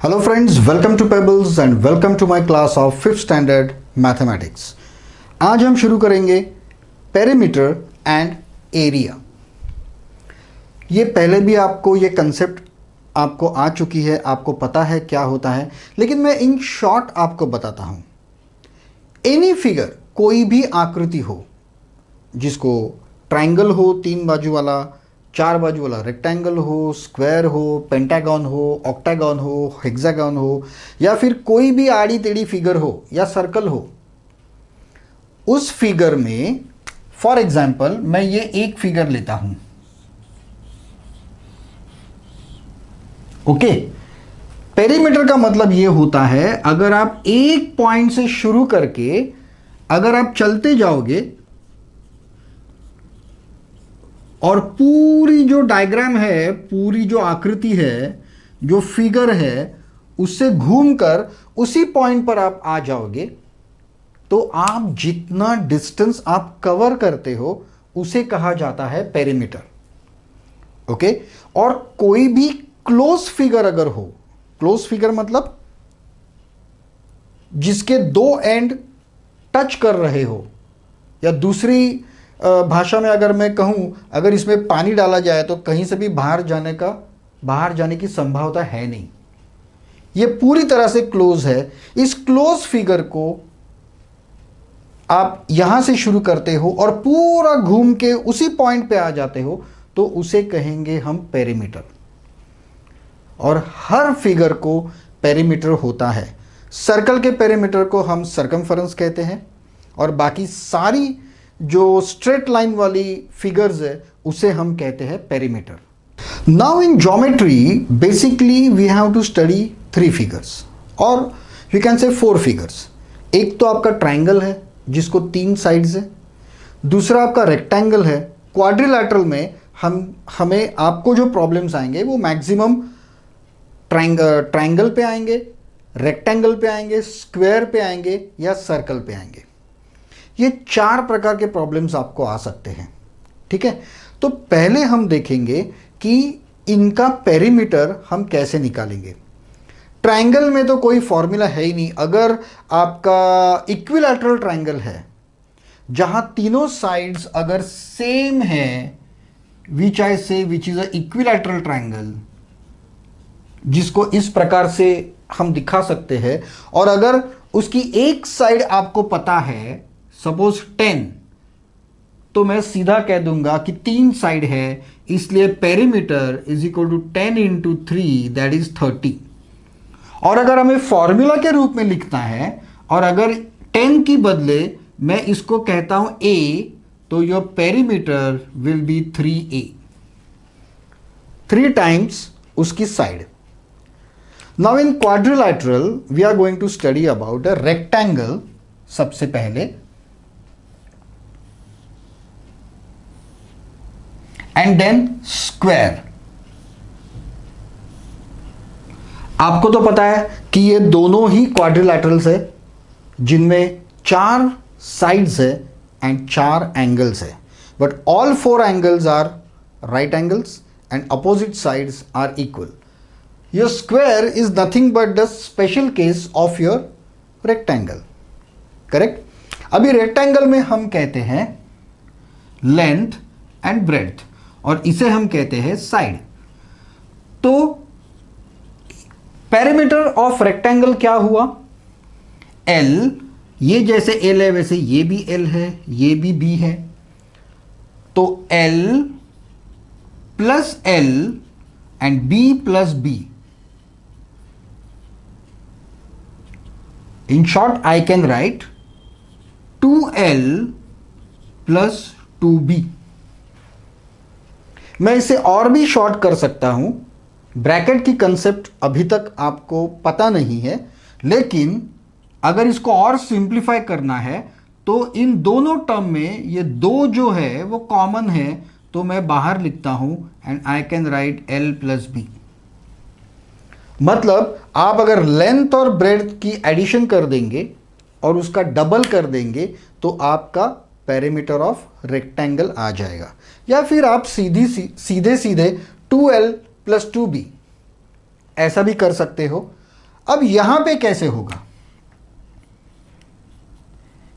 Hello friends, welcome to Pebbles and welcome to my class of 5th standard mathematics। आज हम शुरू करेंगे perimeter and area. ये पहले भी आपको ये कंसेप्ट आपको आ चुकी है, आपको पता है क्या होता है, लेकिन मैं इन शॉर्ट आपको बताता हूँ। एनी फिगर, कोई भी आकृति हो जिसको ट्रायंगल हो 3 बाजू वाला, 4 बाजू वाला, रेक्टेंगल हो, स्क्वायर हो, पेंटागन हो, ऑक्टागन हो, हेक्सागन हो, या फिर कोई भी आड़ी टेढ़ी फिगर हो या सर्कल हो, उस फिगर में फॉर एग्जाम्पल मैं ये एक फिगर लेता हूं। ओके, पेरीमीटर का मतलब ये होता है अगर आप एक पॉइंट से शुरू करके अगर आप चलते जाओगे और पूरी जो डायग्राम है, पूरी जो आकृति है, जो फिगर है, उससे घूमकर उसी पॉइंट पर आप आ जाओगे, तो आप जितना डिस्टेंस आप कवर करते हो उसे कहा जाता है पेरीमीटर। ओके, और कोई भी क्लोज फिगर अगर हो, क्लोज फिगर मतलब जिसके दो एंड टच कर रहे हो, या दूसरी भाषा में अगर मैं कहूं, अगर इसमें पानी डाला जाए तो कहीं से भी बाहर जाने की संभावना है नहीं, ये पूरी तरह से क्लोज है। इस क्लोज फिगर को आप यहां से शुरू करते हो और पूरा घूम के उसी पॉइंट पे आ जाते हो, तो उसे कहेंगे हम पेरीमीटर। और हर फिगर को पेरीमीटर होता है। सर्कल के पेरीमीटर को हम सर्कमफरेंस कहते हैं, और बाकी सारी जो स्ट्रेट लाइन वाली फिगर्स है उसे हम कहते हैं perimeter. Now in geometry basically we have to study 3 figures, और वी कैन से 4 फिगर्स। एक तो आपका ट्रायंगल है जिसको 3 साइड्स है, दूसरा आपका रेक्टेंगल है। क्वाड्रिलैटरल में हमें आपको जो प्रॉब्लम्स आएंगे वो मैक्सिमम ट्रायंगल पे आएंगे, रेक्टेंगल पे आएंगे, स्क्वायर पे आएंगे या सर्कल पे आएंगे। ये 4 प्रकार के प्रॉब्लम्स आपको आ सकते हैं। ठीक है, तो पहले हम देखेंगे कि इनका पेरीमीटर हम कैसे निकालेंगे। ट्रायंगल में तो कोई फॉर्मूला है ही नहीं। अगर आपका इक्विलैटरल ट्रायंगल है जहां तीनों साइड्स अगर सेम है, विच आई से which is a equilateral triangle, जिसको इस प्रकार से हम दिखा सकते हैं, और अगर उसकी एक साइड आपको पता है, सपोज 10, तो मैं सीधा कह दूंगा कि 3 साइड है, इसलिए perimeter is equal to 10 into 3 that is 30। और अगर हमें फॉर्मूला के रूप में लिखना है और अगर 10 की बदले मैं इसको कहता हूं a, तो your perimeter will be 3a, 3 times उसकी side. Now in quadrilateral we are going to study about a rectangle सबसे पहले, एंड देन स्क्वायर। आपको तो पता है कि ये दोनों ही क्वाड्रिलैटरल्स है जिनमें 4 साइड्स है एंड 4 एंगल्स है, but all 4 angles are right angles and opposite sides are equal. Your square is nothing but the special case of your rectangle. Correct. अभी रेक्टेंगल में हम कहते हैं लेंथ एंड ब्रेड्थ, और इसे हम कहते हैं साइड। तो पेरीमीटर ऑफ रेक्टेंगल क्या हुआ? L, ये जैसे L है वैसे ये भी L है, ये भी B है, तो L plus L and B plus B। In short I can write 2L plus 2B। मैं इसे और भी शॉर्ट कर सकता हूं। ब्रैकेट की कंसेप्ट अभी तक आपको पता नहीं है, लेकिन अगर इसको और सिंप्लीफाई करना है तो इन दोनों टर्म में ये 2 जो है वो कॉमन है, तो मैं बाहर लिखता हूं and I can write L plus B। मतलब आप अगर लेंथ और ब्रेड्थ की एडिशन कर देंगे और उसका डबल कर देंगे तो आपका पेरीमीटर ऑफ रेक्टेंगल आ जाएगा। या फिर आप सीधे 2L प्लस 2B ऐसा भी कर सकते हो। अब यहां पे कैसे होगा?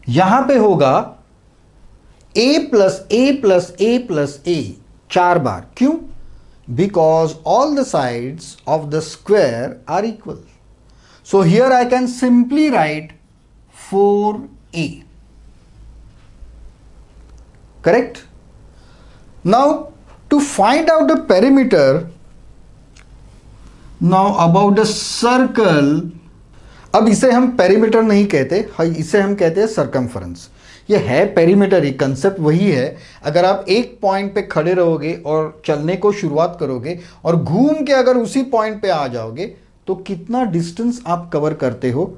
यहां पे होगा a plus A plus A plus A 4 बार। क्यों? Because all the sides of the square are equal. So here I can simply write 4a। Correct? Now to find out the perimeter, now about the circle, अब इसे हम perimeter नहीं कहते, इसे हम कहते हैं सरकमफरेंस। ये है पेरीमीटर ही, कंसेप्ट वही है। अगर आप एक पॉइंट पे खड़े रहोगे और चलने को शुरुआत करोगे और घूम के अगर उसी पॉइंट पे आ जाओगे तो कितना डिस्टेंस आप कवर करते हो,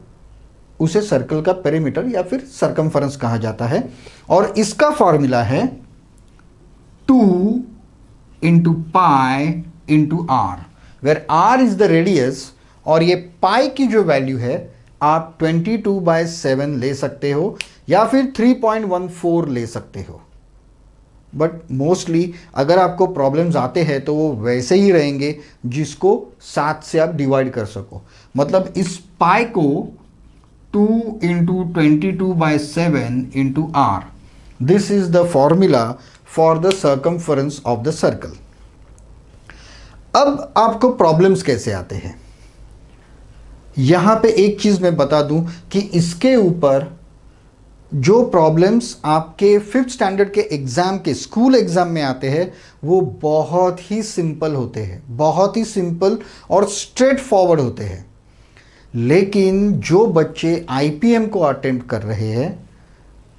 उसे सर्कल का पेरीमीटर या फिर सरकमफरेंस कहा जाता है। और इसका फॉर्मूला है 2 into pi into R, where R is the radius, और ये पाई की जो वैल्यू है आप 22/7 ले सकते हो या फिर 3.14 ले सकते हो। बट मोस्टली अगर आपको प्रॉब्लम्स आते हैं तो वो वैसे ही रहेंगे जिसको 7 से आप डिवाइड कर सको। मतलब इस पाई को 2 into 22/7 into R, this is the formula for the circumference of the circle. अब आपको प्रॉब्लम्स कैसे आते हैं, यहां पे एक चीज मैं बता दूं कि इसके ऊपर जो प्रॉब्लम्स आपके 5th स्टैंडर्ड के एग्जाम के स्कूल एग्जाम में आते हैं वो बहुत ही सिंपल होते हैं, बहुत ही सिंपल और स्ट्रेट फॉरवर्ड होते हैं। लेकिन जो बच्चे आईपीएम को अटेम्प्ट कर रहे हैं,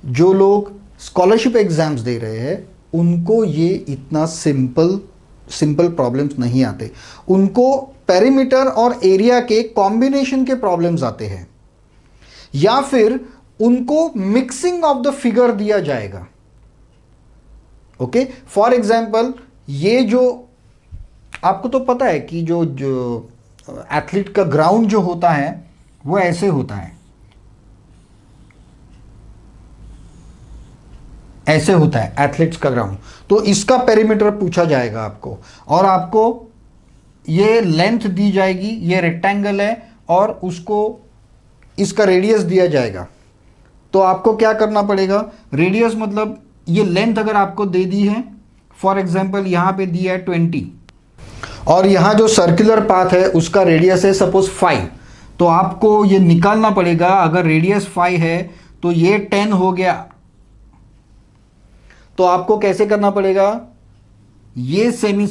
जो लोग स्कॉलरशिप एग्जाम्स दे रहे हैं, उनको ये इतना सिंपल प्रॉब्लम्स नहीं आते। उनको पेरीमीटर और एरिया के कॉम्बिनेशन के प्रॉब्लम्स आते हैं, या फिर उनको मिक्सिंग ऑफ द फिगर दिया जाएगा। ओके, फॉर एग्जाम्पल ये जो आपको तो पता है कि जो एथलीट का ग्राउंड जो होता है वो ऐसे होता है, ऐसे होता है एथलीट्स का ग्राउंड। तो इसका पेरीमीटर पूछा जाएगा आपको, और आपको ये लेंथ दी जाएगी, ये रेक्टेंगल है और उसको इसका रेडियस दिया जाएगा। तो आपको क्या करना पड़ेगा, रेडियस मतलब ये लेंथ अगर आपको दे दी है, फॉर एग्जांपल यहाँ पे दिया है 20, और यहाँ जो सर्कुलर पाथ है उसका रेडियस है सपोज 5, तो आपको ये निकालना पड़ेगा। अगर रेडियस 5 है तो ये 10 हो गया, तो आपको कैसे करना पड़ेगा, ये semi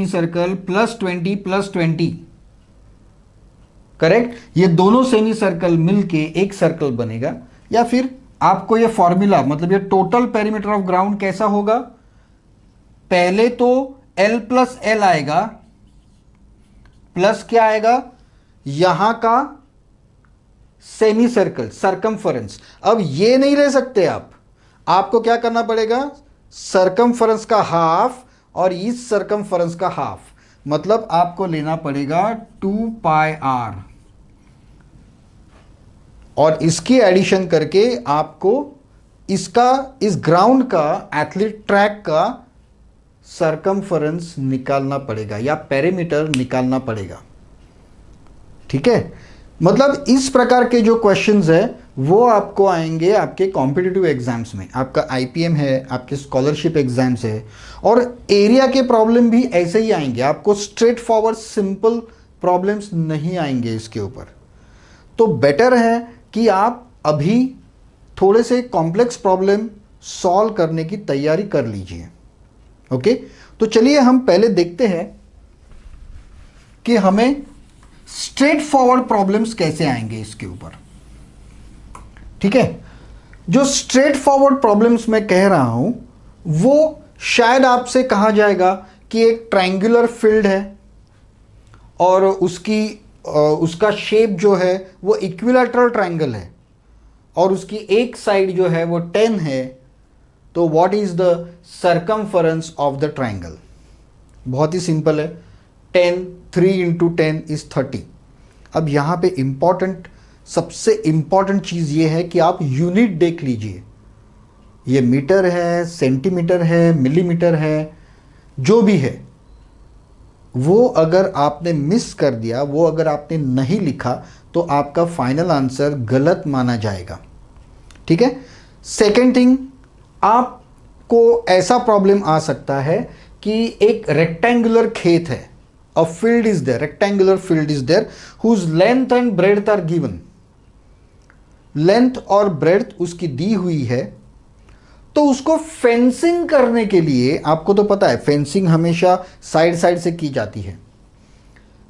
circle plus 20 plus 20, correct, ये दोनों सेमी सर्कल मिलके एक सर्कल बनेगा। या फिर आपको ये फॉर्मूला, मतलब ये टोटल पेरीमीटर ऑफ ग्राउंड कैसा होगा, पहले तो L प्लस L आएगा, प्लस क्या आएगा, यहां का सेमी सर्कल सरकमफरेंस। अब ये नहीं ले सकते आप, आपको क्या करना पड़ेगा, सरकमफरेंस का हाफ और इस सरकमफरेंस का हाफ, मतलब आपको लेना पड़ेगा 2πr, और इसकी एडिशन करके आपको इसका, इस ग्राउंड का, एथलीट ट्रैक का सरकमफरेंस निकालना पड़ेगा या पेरीमीटर निकालना पड़ेगा। ठीक है, मतलब इस प्रकार के जो क्वेश्चंस है वो आपको आएंगे आपके कॉम्पिटिटिव एग्जाम्स में। आपका आईपीएम है, आपके स्कॉलरशिप एग्जाम्स है, और एरिया के प्रॉब्लम भी ऐसे ही आएंगे। आपको स्ट्रेट फॉरवर्ड सिंपल प्रॉब्लम्स नहीं आएंगे इसके ऊपर। तो बेटर है कि आप अभी थोड़े से कॉम्प्लेक्स प्रॉब्लम सॉल्व करने की तैयारी कर लीजिए। ओके, तो चलिए हम पहले देखते हैं कि हमें स्ट्रेट फॉरवर्ड प्रॉब्लम्स कैसे आएंगे इसके ऊपर। ठीक है, जो स्ट्रेट फॉरवर्ड प्रॉब्लम्स मैं कह रहा हूं वो शायद आपसे कहा जाएगा कि एक ट्रायंगुलर फील्ड है और उसका शेप जो है वो इक्विलैटरल ट्रायंगल है और उसकी एक साइड जो है वो 10 है, तो what is the circumference of the triangle. बहुत ही सिंपल है, 3 इंटू 10 इज 30। अब यहाँ पे सबसे इंपॉर्टेंट चीज़ ये है कि आप यूनिट देख लीजिए, ये मीटर है, सेंटीमीटर है, मिलीमीटर है, जो भी है वो अगर आपने मिस कर दिया, वो अगर आपने नहीं लिखा, तो आपका फाइनल आंसर गलत माना जाएगा। ठीक है। सेकेंड थिंग, आपको ऐसा प्रॉब्लम आ सकता है कि एक रेक्टेंगुलर खेत है, a field is there, rectangular field is there, whose length and breadth are given. Length और ब्रेड्थ उसकी दी हुई है, तो उसको फेंसिंग करने के लिए, आपको तो पता है फेंसिंग हमेशा साइड साइड से की जाती है।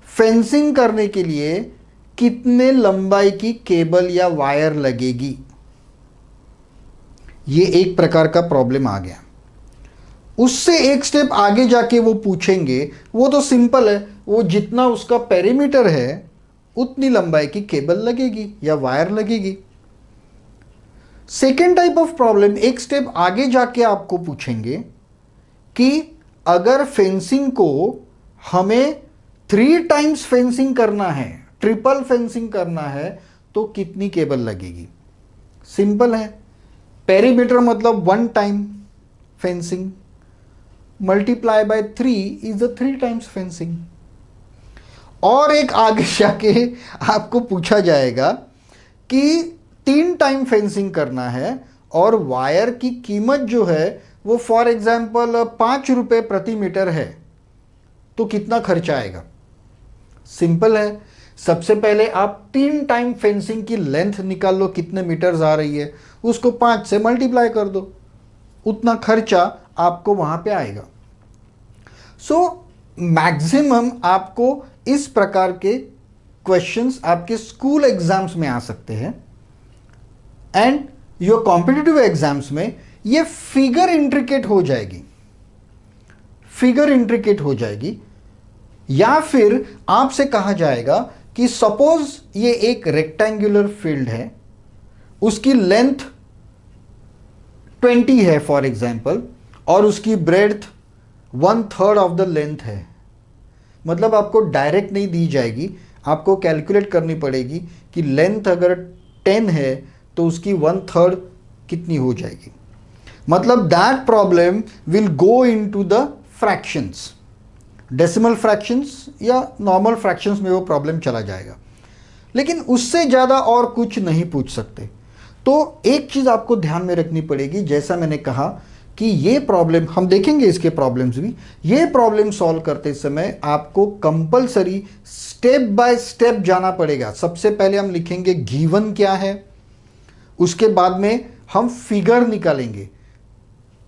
फेंसिंग करने के लिए कितने लंबाई की केबल या वायर लगेगी, ये एक प्रकार का प्रॉब्लम आ गया। उससे एक स्टेप आगे जाके वो पूछेंगे, वो तो सिंपल है, वो जितना उसका पेरीमीटर है उतनी लंबाई की केबल लगेगी या वायर लगेगी। सेकेंड टाइप ऑफ प्रॉब्लम, एक स्टेप आगे जाके आपको पूछेंगे कि अगर फेंसिंग को हमें 3 टाइम्स फेंसिंग करना है, ट्रिपल फेंसिंग करना है, तो कितनी केबल लगेगी। सिंपल है, पेरीमीटर मतलब 1 time fencing multiply by 3 is the 3 times fencing. और एक आगे जाके आपको पूछा जाएगा कि 3 टाइम फेंसिंग करना है और वायर की कीमत जो है वो फॉर एग्जाम्पल 5 रुपये प्रति मीटर है, तो कितना खर्चा आएगा। सिंपल है, सबसे पहले आप 3 टाइम फेंसिंग की लेंथ निकाल लो, कितने मीटर्स आ रही है, उसको 5 से मल्टीप्लाई कर दो, उतना खर्चा आपको वहां पे आएगा। सो मैक्सिमम आपको इस प्रकार के क्वेश्चंस आपके स्कूल एग्जाम्स में आ सकते हैं, एंड योर कॉम्पिटिटिव एग्जाम्स में ये फिगर इंट्रिकेट हो जाएगी, फिगर इंट्रिकेट हो जाएगी। या फिर आपसे कहा जाएगा कि सपोज ये एक रेक्टेंगुलर फील्ड है, उसकी लेंथ 20 है फॉर एग्जाम्पल, और उसकी ब्रेड्थ 1/3 ऑफ द लेंथ है। मतलब आपको डायरेक्ट नहीं दी जाएगी, आपको कैलकुलेट करनी पड़ेगी कि लेंथ अगर 10 है तो उसकी 1/3 कितनी हो जाएगी। मतलब that problem will go into the fractions, decimal fractions या नॉर्मल फ्रैक्शंस में वो प्रॉब्लम चला जाएगा, लेकिन उससे ज़्यादा और कुछ नहीं पूछ सकते। तो एक चीज़ आपको ध्यान में रखनी पड़ेगी, जैसा मैंने कहा कि ये प्रॉब्लम हम देखेंगे, इसके प्रॉब्लम्स भी, ये प्रॉब्लम सॉल्व करते समय आपको कंपलसरी स्टेप बाय स्टेप जाना पड़ेगा। सबसे पहले हम लिखेंगे गिवन क्या है, उसके बाद में हम फिगर निकालेंगे।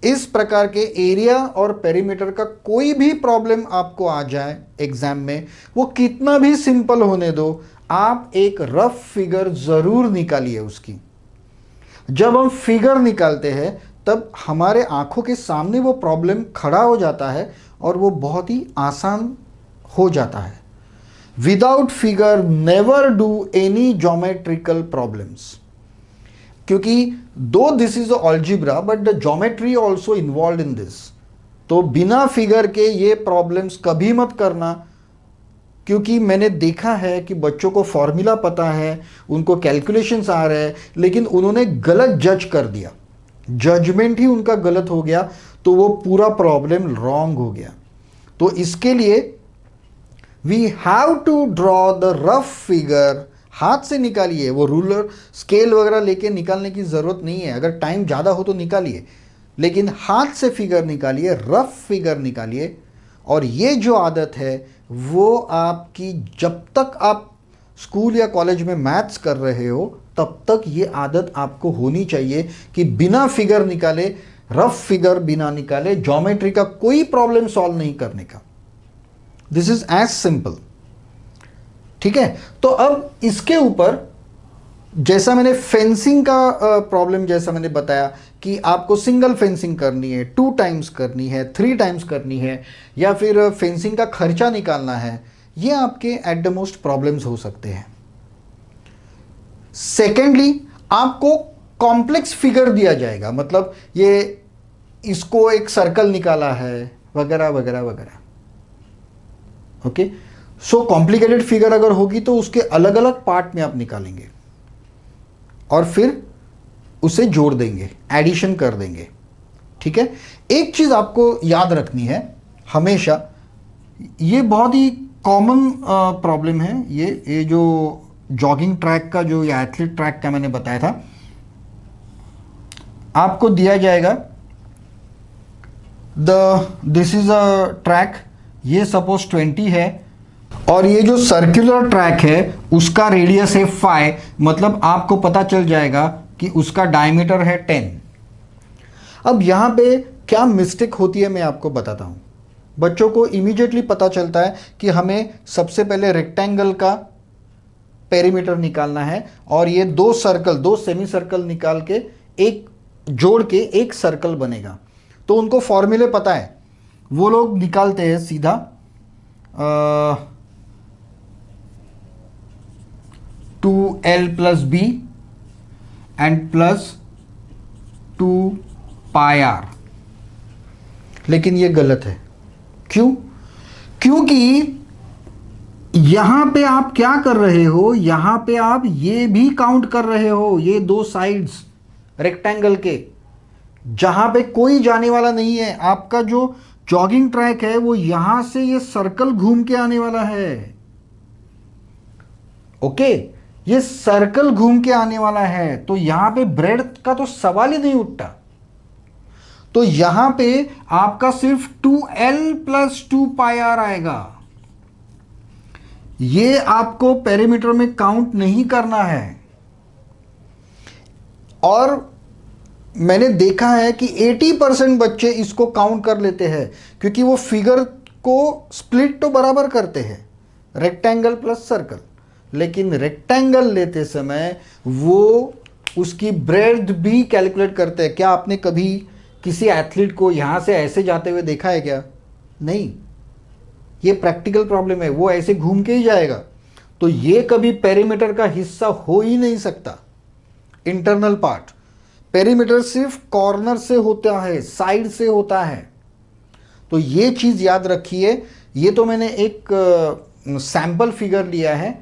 इस प्रकार के एरिया और पेरीमीटर का कोई भी प्रॉब्लम आपको आ जाए एग्जाम में, वो कितना भी सिंपल होने दो, आप एक रफ फिगर जरूर निकालिए उसकी। जब हम फिगर निकालते हैं तब हमारे आंखों के सामने वो प्रॉब्लम खड़ा हो जाता है और वो बहुत ही आसान हो जाता है। Without figure never do any geometrical problems, क्योंकि दो this is algebra but the geometry also involve in this. तो बिना फिगर के ये प्रॉब्लम्स कभी मत करना, क्योंकि मैंने देखा है कि बच्चों को फॉर्मूला पता है, उनको कैलकुलेशंस आ रहे हैं, लेकिन उन्होंने गलत जज कर दिया, जजमेंट ही उनका गलत हो गया, तो वो पूरा प्रॉब्लम रॉन्ग हो गया। तो इसके लिए we have to draw the rough figure. हाथ से निकालिए, वो रूलर स्केल वगैरह लेके निकालने की ज़रूरत नहीं है, अगर टाइम ज़्यादा हो तो निकालिए, लेकिन हाथ से फिगर निकालिए, रफ फिगर निकालिए। और ये जो आदत है वो आपकी, जब तक आप स्कूल या कॉलेज में मैथ्स कर रहे हो तब तक ये आदत आपको होनी चाहिए कि बिना फिगर निकाले, रफ फिगर बिना निकाले, ज्योमेट्री का कोई प्रॉब्लम सॉल्व नहीं करने का। This is as simple. ठीक है, तो अब इसके ऊपर जैसा मैंने फेंसिंग का प्रॉब्लम जैसा मैंने बताया कि आपको सिंगल फेंसिंग करनी है, 2 टाइम्स करनी है, 3 टाइम्स करनी है, या फिर फेंसिंग का खर्चा निकालना है, ये आपके एट द मोस्ट प्रॉब्लम्स हो सकते हैं। सेकेंडली, आपको कॉम्प्लेक्स फिगर दिया जाएगा, मतलब ये इसको एक सर्कल निकाला है वगैरह वगैरह वगैरह। ओके, सो कॉम्प्लिकेटेड फिगर अगर होगी तो उसके अलग अलग पार्ट में आप निकालेंगे और फिर उसे जोड़ देंगे, एडिशन कर देंगे। ठीक है, एक चीज आपको याद रखनी है हमेशा ये बहुत ही कॉमन प्रॉब्लम है। ये जो जॉगिंग ट्रैक का जो या एथलीट ट्रैक का मैंने बताया था, आपको दिया जाएगा दिस इज अ ट्रैक, ये सपोज 20 है, और ये जो सर्कुलर ट्रैक है उसका रेडियस है 5, मतलब आपको पता चल जाएगा कि उसका डायमीटर है 10। अब यहाँ पे क्या मिस्टेक होती है मैं आपको बताता हूँ। बच्चों को इमीडिएटली पता चलता है कि हमें सबसे पहले रेक्टेंगल का पेरीमीटर निकालना है, और ये दो सेमी सर्कल निकाल के एक जोड़ के एक सर्कल बनेगा। तो उनको फॉर्मूले पता है, वो लोग निकालते हैं सीधा 2l + b and plus 2πr। लेकिन ये गलत है। क्यों? क्योंकि यहां पे आप क्या कर रहे हो, यहां पे आप ये भी काउंट कर रहे हो, ये दो साइड्स रेक्टेंगल के, जहां पे कोई जाने वाला नहीं है। आपका जो जॉगिंग ट्रैक है वो यहां से ये सर्कल घूम के आने वाला है। ओके, ये सर्कल घूम के आने वाला है, तो यहां पे ब्रेड्थ का तो सवाल ही नहीं उठता। तो यहां पे आपका सिर्फ 2l + 2πr आएगा। ये आपको पेरीमीटर में काउंट नहीं करना है। और मैंने देखा है कि 80% बच्चे इसको काउंट कर लेते हैं, क्योंकि वो फिगर को स्प्लिट तो बराबर करते हैं, रेक्टेंगल प्लस सर्कल, लेकिन रेक्टेंगल लेते समय वो उसकी ब्रेड्थ भी कैलकुलेट करते हैं। क्या आपने कभी किसी एथलीट को यहां से ऐसे जाते हुए देखा है क्या? नहीं, ये प्रैक्टिकल प्रॉब्लम है, वो ऐसे घूम के ही जाएगा। तो ये कभी पेरीमीटर का हिस्सा हो ही नहीं सकता। इंटरनल पार्ट पेरीमीटर सिर्फ कॉर्नर से होता है, साइड से होता है। तो ये चीज याद रखिए। ये तो मैंने एक सैंपल फिगर लिया है,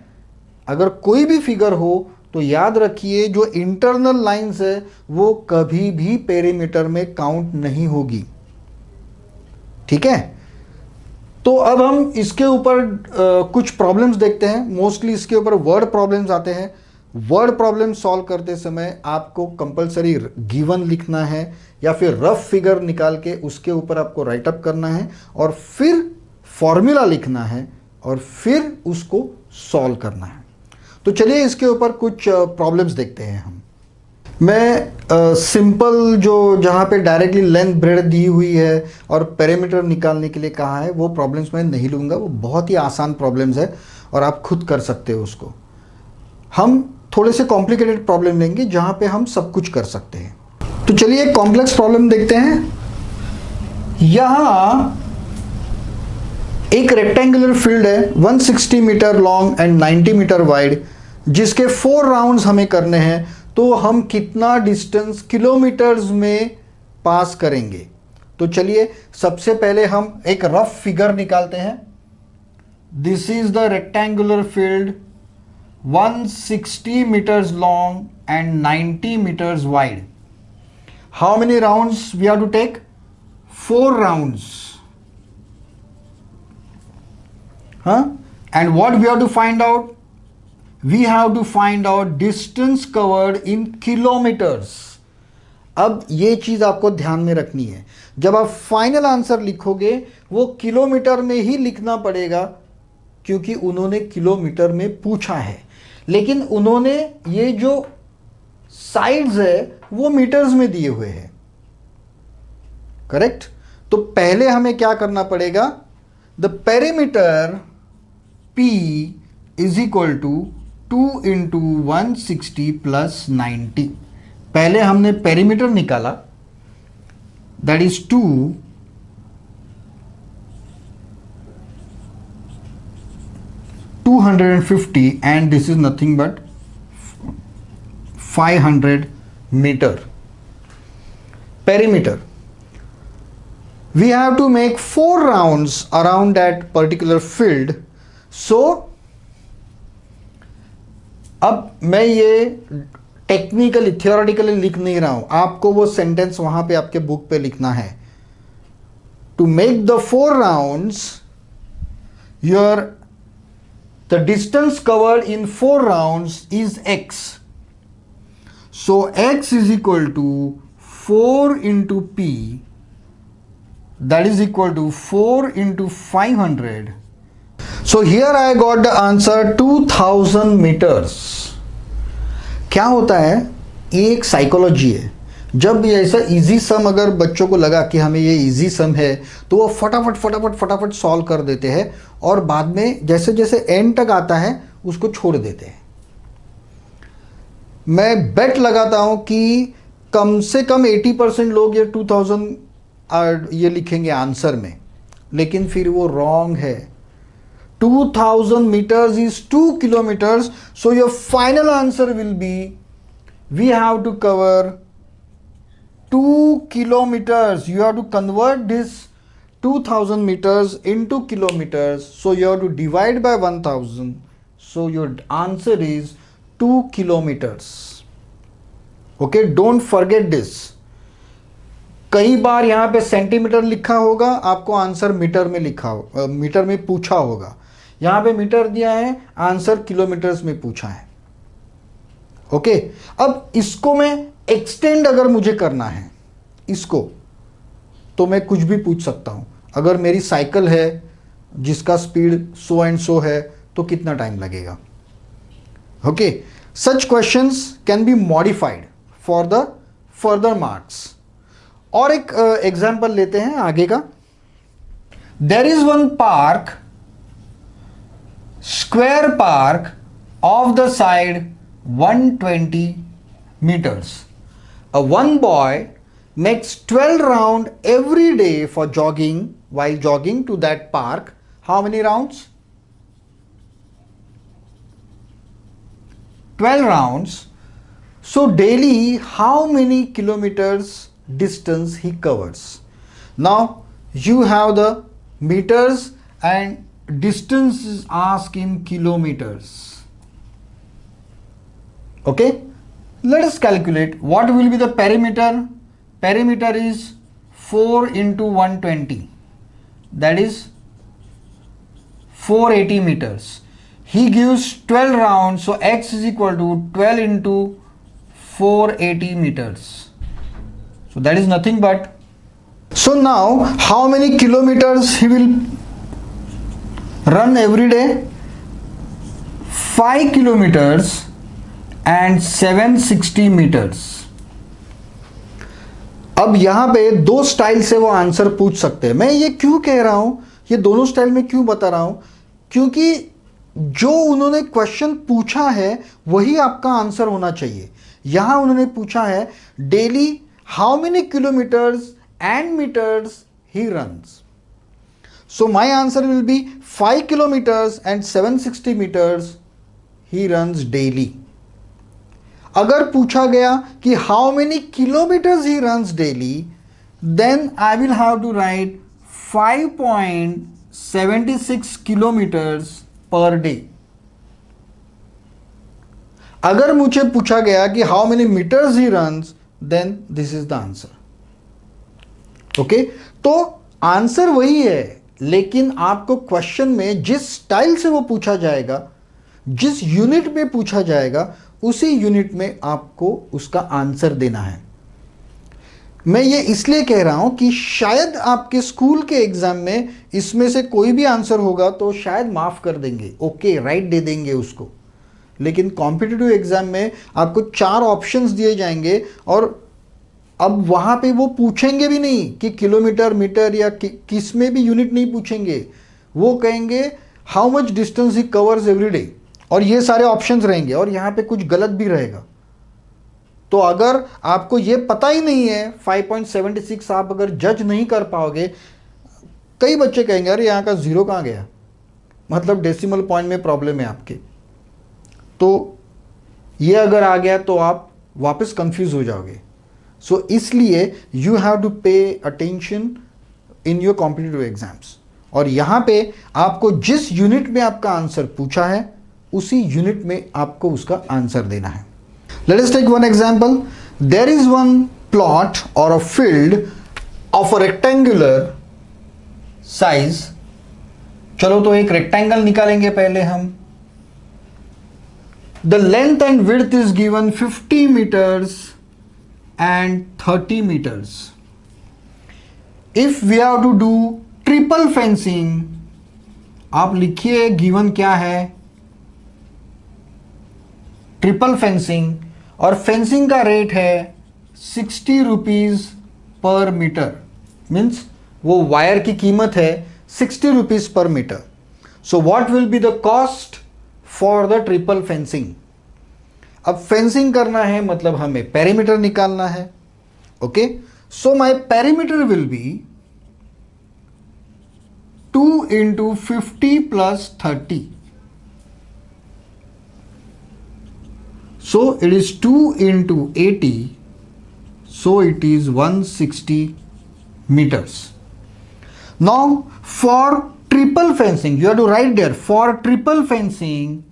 अगर कोई भी फिगर हो तो याद रखिए जो इंटरनल लाइंस है वो कभी भी पेरीमीटर में काउंट नहीं होगी। ठीक है, तो अब हम इसके ऊपर कुछ प्रॉब्लम्स देखते हैं। मोस्टली इसके ऊपर वर्ड प्रॉब्लम्स आते हैं। वर्ड प्रॉब्लम सॉल्व करते समय आपको कंपलसरी गिवन लिखना है या फिर रफ फिगर निकाल के उसके ऊपर आपको राइट अप करना है, और फिर फॉर्मूला लिखना है, और फिर उसको सॉल्व करना है। तो चलिए इसके ऊपर कुछ प्रॉब्लम्स देखते हैं हम। मैं सिंपल जो जहाँ पे डायरेक्टली लेंथ ब्रेड दी हुई है और पेरीमीटर निकालने के लिए कहा है वो प्रॉब्लम्स मैं नहीं लूँगा, वो बहुत ही आसान प्रॉब्लम्स है और आप खुद कर सकते हो उसको। हम थोड़े से कॉम्प्लिकेटेड प्रॉब्लम लेंगे जहाँ पे हम सब कुछ कर सकते हैं। तो चलिए एक कॉम्प्लेक्स प्रॉब्लम देखते हैं। यहाँ एक रेक्टेंगुलर फील्ड है 160 metre long and 90 metre wide, जिसके 4 राउंड्स हमें करने हैं। तो हम कितना डिस्टेंस किलोमीटर्स में पास करेंगे? तो चलिए सबसे पहले हम एक रफ फिगर निकालते हैं। This is the rectangular field 160 meters long and 90 meters wide. How many rounds we have to take? 4 rounds. And what we have to find out? We have to find out distance covered in kilometers. अब ये चीज आपको ध्यान में रखनी है। जब आप फाइनल आंसर लिखोगे वो किलोमीटर में ही लिखना पड़ेगा, क्योंकि उन्होंने किलोमीटर में पूछा है, लेकिन उन्होंने ये जो साइड्स है वो मीटर्स में दिए हुए हैं। करेक्ट? तो पहले हमें क्या करना पड़ेगा? The perimeter P is equal to 2 × 160 + 90। पहले हमने पेरीमीटर निकाला, that is 2 250 and this is nothing but 500 meter perimeter. We have to make 4 rounds around that particular field. So अब मैं ये टेक्निकली थियोरेटिकली लिख नहीं रहा हूं, आपको वो सेंटेंस वहां पे आपके बुक पे लिखना है। To make the 4 rounds your the distance covered in 4 rounds is x. So x is equal to 4 into p, that is equal to 4 into 500. So here I got the answer 2000 meters. क्या होता है, ये एक psychology है. जब भी ऐसा easy सम अगर बच्चों को लगा कि हमें ये इजी सम है तो वो फटाफट सॉल्व कर देते हैं और बाद में जैसे जैसे एंड तक आता है उसको छोड़ देते हैं. मैं बेट लगाता हूं कि कम से कम 80% लोग ये 2000 ये लिखेंगे आंसर में, लेकिन फिर वो रॉन्ग है. 2000 meters is 2 kilometers. So your final answer will be, we have to cover 2 kilometers. You have to convert this 2000 meters into kilometers. So you have to divide by 1000. So your answer is 2 kilometers. Okay, don't forget this. कई बार यहाँ पे centimetre लिखा होगा, आपको answer metre में लिखा हो, metre में पूछा होगा. यहाँ पे मीटर दिया है, आंसर किलोमीटर्स में पूछा है. ओके, अब इसको मैं एक्सटेंड अगर मुझे करना है इसको, तो मैं कुछ भी पूछ सकता हूँ. अगर मेरी साइकिल है जिसका स्पीड सो एंड सो है तो कितना टाइम लगेगा. Okay, such questions can be modified for the further marks. और एक एग्जाम्पल लेते हैं आगे का. There is one park, square park of the side 120 meters. One boy makes 12 rounds every day for jogging. While jogging to that park, how many rounds? 12 rounds. So daily, how many kilometers distance he covers? Now you have the meters and distance is asked in kilometers. Okay, let us calculate what will be the perimeter. Perimeter is 4 into 120, that is 480 meters. He gives 12 rounds, so x is equal to 12 into 480 meters. So that is nothing but. So now how many kilometers he will run every day? 5 kilometers and 760 meters. अब यहां पे दो style से वो answer पूछ सकते हैं. मैं ये क्यों कह रहा हूं, ये दोनों स्टाइल में क्यों बता रहा हूं, क्योंकि जो उन्होंने क्वेश्चन पूछा है वही आपका आंसर होना चाहिए. यहां उन्होंने पूछा है daily how many kilometres and metres he runs. So my answer will be 5 kilometers and 760 meters he runs daily. अगर पूछा गया कि how many kilometers he runs daily, then I will have to write 5.76 kilometers per day. अगर मुझे पूछा गया कि how many meters he runs, then this is the answer. Okay, तो आंसर वही है, लेकिन आपको क्वेश्चन में जिस स्टाइल से वो पूछा जाएगा, जिस यूनिट में पूछा जाएगा, उसी यूनिट में आपको उसका आंसर देना है. मैं ये इसलिए कह रहा हूं कि शायद आपके स्कूल के एग्जाम में इसमें से कोई भी आंसर होगा तो शायद माफ कर देंगे, ओके राइट दे देंगे उसको. लेकिन कॉम्पिटिटिव एग्जाम में आपको 4 ऑप्शंस दिए जाएंगे और अब वहां पे वो पूछेंगे भी नहीं कि किलोमीटर, मीटर या किस में भी यूनिट नहीं पूछेंगे. वो कहेंगे how much distance he covers every day, और ये सारे ऑप्शंस रहेंगे और यहाँ पे कुछ गलत भी रहेगा. तो अगर आपको ये पता ही नहीं है 5.76 आप अगर जज नहीं कर पाओगे, कई बच्चे कहेंगे अरे यहाँ का 0 कहाँ गया, मतलब डेसिमल पॉइंट में प्रॉब्लम है आपके. तो ये अगर आ गया तो आप वापस कंफ्यूज हो जाओगे. सो इसलिए you have to pay attention in your competitive exams. और यहाँ पे आपको जिस यूनिट में आपका आंसर पूछा है उसी यूनिट में आपको उसका आंसर देना है. Let us take one example. There is one plot और a field of a rectangular size चलो तो एक रेक्टेंगल निकालेंगे पहले हम। The length and width is given 50 metres and 30 metres. If we have to do triple fencing, आप लिखिए given क्या है, ट्रिपल फेंसिंग, और फेंसिंग का रेट है 60 रुपीज पर मीटर। मीन्स वो वायर की कीमत है 60 rupees per metre. So what will be the cost for the triple fencing. अब फेंसिंग करना है मतलब हमें पेरीमीटर निकालना है। Okay, so my perimeter will be 2 into 50 plus 30. So it is 2 into 80. So it is 160 meters. Now for triple fencing, you have to write there, for triple fencing,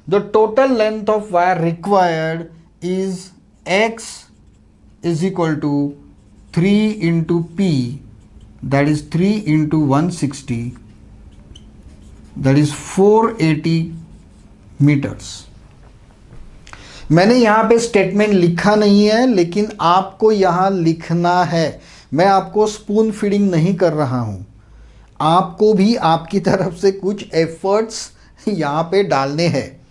the total length of wire required is X is equal to 3 into P, that is 3 into 160, that is 480 meters. मैंने यहाँ पे statement लिखा नहीं है, लेकिन आपको यहाँ लिखना है। मैं आपको स्पून फीडिंग नहीं कर रहा हूँ, आपको भी आपकी तरफ से कुछ एफर्ट्स यहाँ पे डालने हैं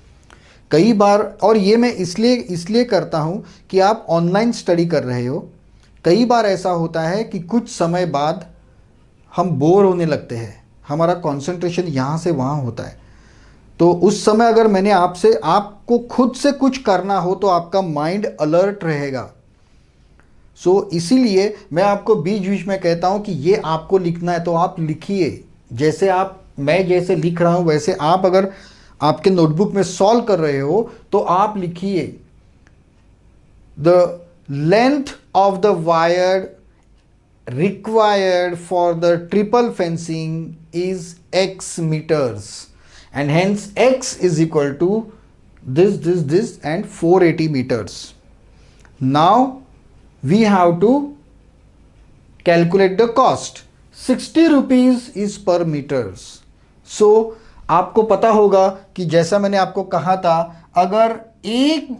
कई बार। और ये मैं इसलिए करता हूँ कि आप ऑनलाइन स्टडी कर रहे हो। कई बार ऐसा होता है कि कुछ समय बाद हम बोर होने लगते हैं, हमारा कंसंट्रेशन यहाँ से वहाँ होता है। तो उस समय अगर मैंने आपको खुद से कुछ करना हो तो आपका माइंड अलर्ट रहेगा। सो इसीलिए मैं आपको बीच बीच में कहता हूँ कि ये आपको लिखना है तो आप लिखिए। जैसे मैं जैसे लिख रहा हूँ वैसे आप अगर आपके नोटबुक में सॉल्व कर रहे हो तो आप लिखिए the length of the wire required for the triple fencing is X meters, and hence X is equal to this and 480 meters. Now we have to calculate the cost. 60 rupees is per meters. So आपको पता होगा कि जैसा मैंने आपको कहा था, अगर 1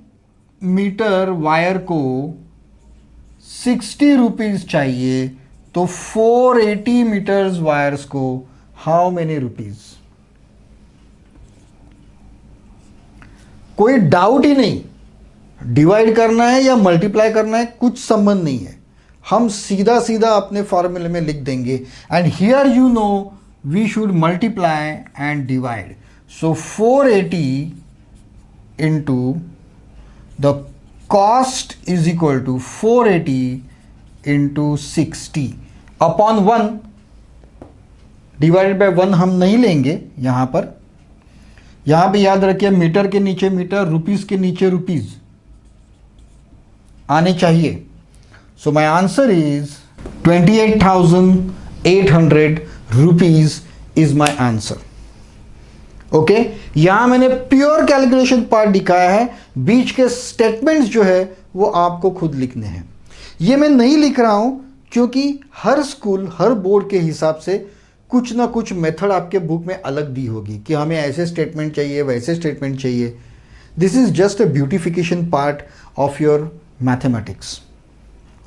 मीटर वायर को 60 रुपीज चाहिए तो 480 मीटर्स वायर्स को हाउ मेनी रुपीज। कोई डाउट ही नहीं, डिवाइड करना है या मल्टीप्लाई करना है कुछ संबंध नहीं है, हम सीधा सीधा अपने फॉर्मूले में लिख देंगे। And here you know we should multiply and divide. So 480 into the cost is equal to 480 into 60 upon 1 divided by 1 हम नहीं लेंगे यहाँ पे याद रखिए मीटर के नीचे मीटर, रुपीस के नीचे रुपीस आने चाहिए। So my answer is 28,800 rupees is my answer. Okay, यहां मैंने प्योर कैलकुलेशन पार्ट दिखाया है, बीच के स्टेटमेंट्स जो है वो आपको खुद लिखने हैं। ये मैं नहीं लिख रहा हूं क्योंकि हर स्कूल हर बोर्ड के हिसाब से कुछ ना कुछ मेथड आपके बुक में अलग दी होगी कि हमें ऐसे स्टेटमेंट चाहिए वैसे स्टेटमेंट चाहिए। This is just a beautification part of your mathematics.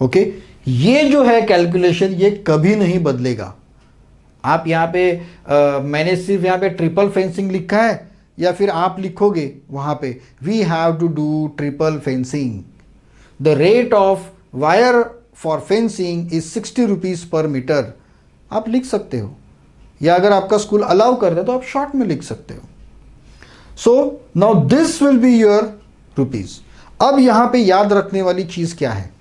Okay, ये जो है कैलकुलेशन ये कभी नहीं बदलेगा। आप यहाँ पे मैंने सिर्फ यहाँ पे ट्रिपल फेंसिंग लिखा है या फिर आप लिखोगे वहाँ पे we have to do triple fencing, the rate of wire for fencing is 60 rupees per metre, आप लिख सकते हो। या अगर आपका स्कूल अलाउ कर दे तो आप शॉर्ट में लिख सकते हो। So now this will be your rupees. अब यहाँ पे याद रखने वाली चीज क्या है,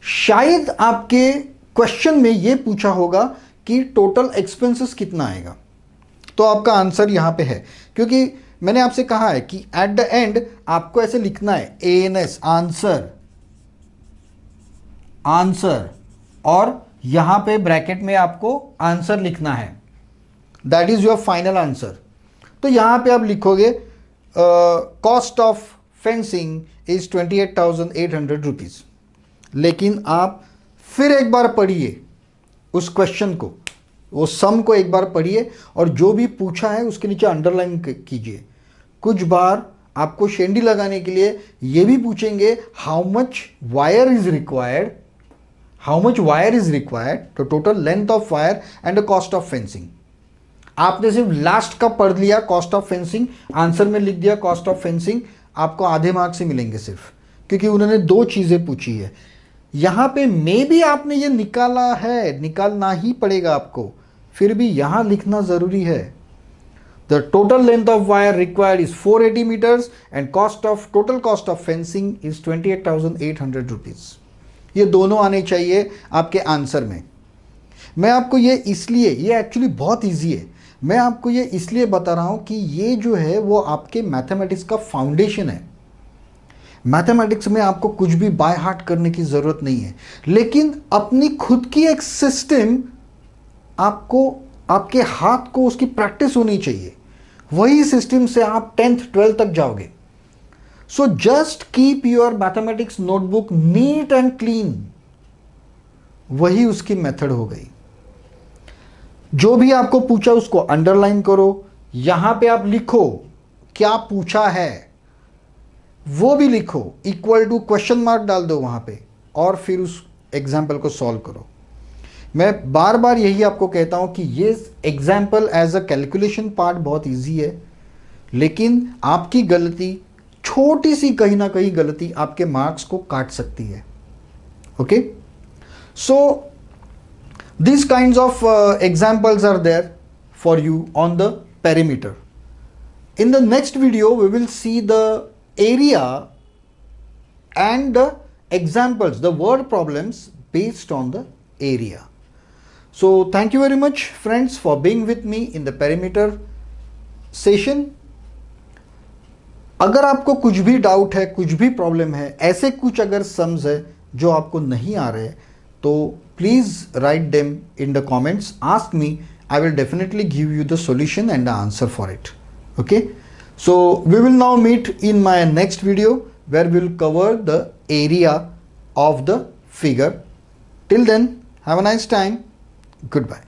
शायद आपके क्वेश्चन में ये पूछा होगा कि टोटल एक्सपेंसेस कितना आएगा, तो आपका आंसर यहां पे है। क्योंकि मैंने आपसे कहा है कि एट द एंड आपको ऐसे लिखना है ANS आंसर, और यहां पे ब्रैकेट में आपको आंसर लिखना है, that is your final answer. तो यहां पे आप लिखोगे cost of fencing is 28,800 rupees. लेकिन आप फिर एक बार पढ़िए उस क्वेश्चन को, वो सम को एक बार पढ़िए और जो भी पूछा है उसके नीचे अंडरलाइन कीजिए। कुछ बार आपको शेंडी लगाने के लिए ये भी पूछेंगे how much wire is required, the total length of wire and the cost of fencing. आपने सिर्फ लास्ट का पढ़ लिया कॉस्ट ऑफ फेंसिंग, आंसर में लिख दिया कॉस्ट ऑफ फेंसिंग, आपको आधे मार्क्स ही मिलेंगे सिर्फ, क्योंकि उन्होंने दो चीजें पूछी है। यहां पे मे भी आपने ये निकाला है, निकालना ही पड़ेगा आपको, फिर भी यहां लिखना जरूरी है। The total length of wire required is 480 metres and total cost of fencing is 28,800 rupees. ये दोनों आने चाहिए आपके आंसर में। मैं आपको ये इसलिए, ये एक्चुअली बहुत ईजी है, मैं आपको ये इसलिए बता रहा हूं कि ये जो है वो आपके मैथमेटिक्स का फाउंडेशन है। मैथमेटिक्स में आपको कुछ भी बाय हार्ट करने की जरूरत नहीं है, लेकिन अपनी खुद की एक सिस्टम आपको, आपके हाथ को उसकी प्रैक्टिस होनी चाहिए। वही सिस्टम से आप 10th 12th तक जाओगे। So just keep your mathematics notebook neat and clean, वही उसकी मेथड हो गई। जो भी आपको पूछा उसको अंडरलाइन करो, यहां पे आप लिखो क्या पूछा है वो भी लिखो, इक्वल टू क्वेश्चन मार्क डाल दो वहां पे, और फिर उस एग्जाम्पल को सॉल्व करो। मैं बार बार यही आपको कहता हूं कि ये example as a calculation part बहुत इजी है, लेकिन आपकी गलती, छोटी सी कहीं ना कहीं गलती आपके मार्क्स को काट सकती है। Okay, so these kinds of examples are there for you on the perimeter. In the next video we will see the area and the examples, the word problems based on the area. So thank you very much friends for being with me in the perimeter session. अगर आपको कुछ भी doubt है, कुछ भी problem है, ऐसे कुछ अगर सम्स है जो आपको नहीं आ रहे, तो please write them in the comments, ask me, I will definitely give you the solution and the answer for it. Okay, so we will now meet in my next video where we will cover the area of the figure. Till then, have a nice time. Goodbye.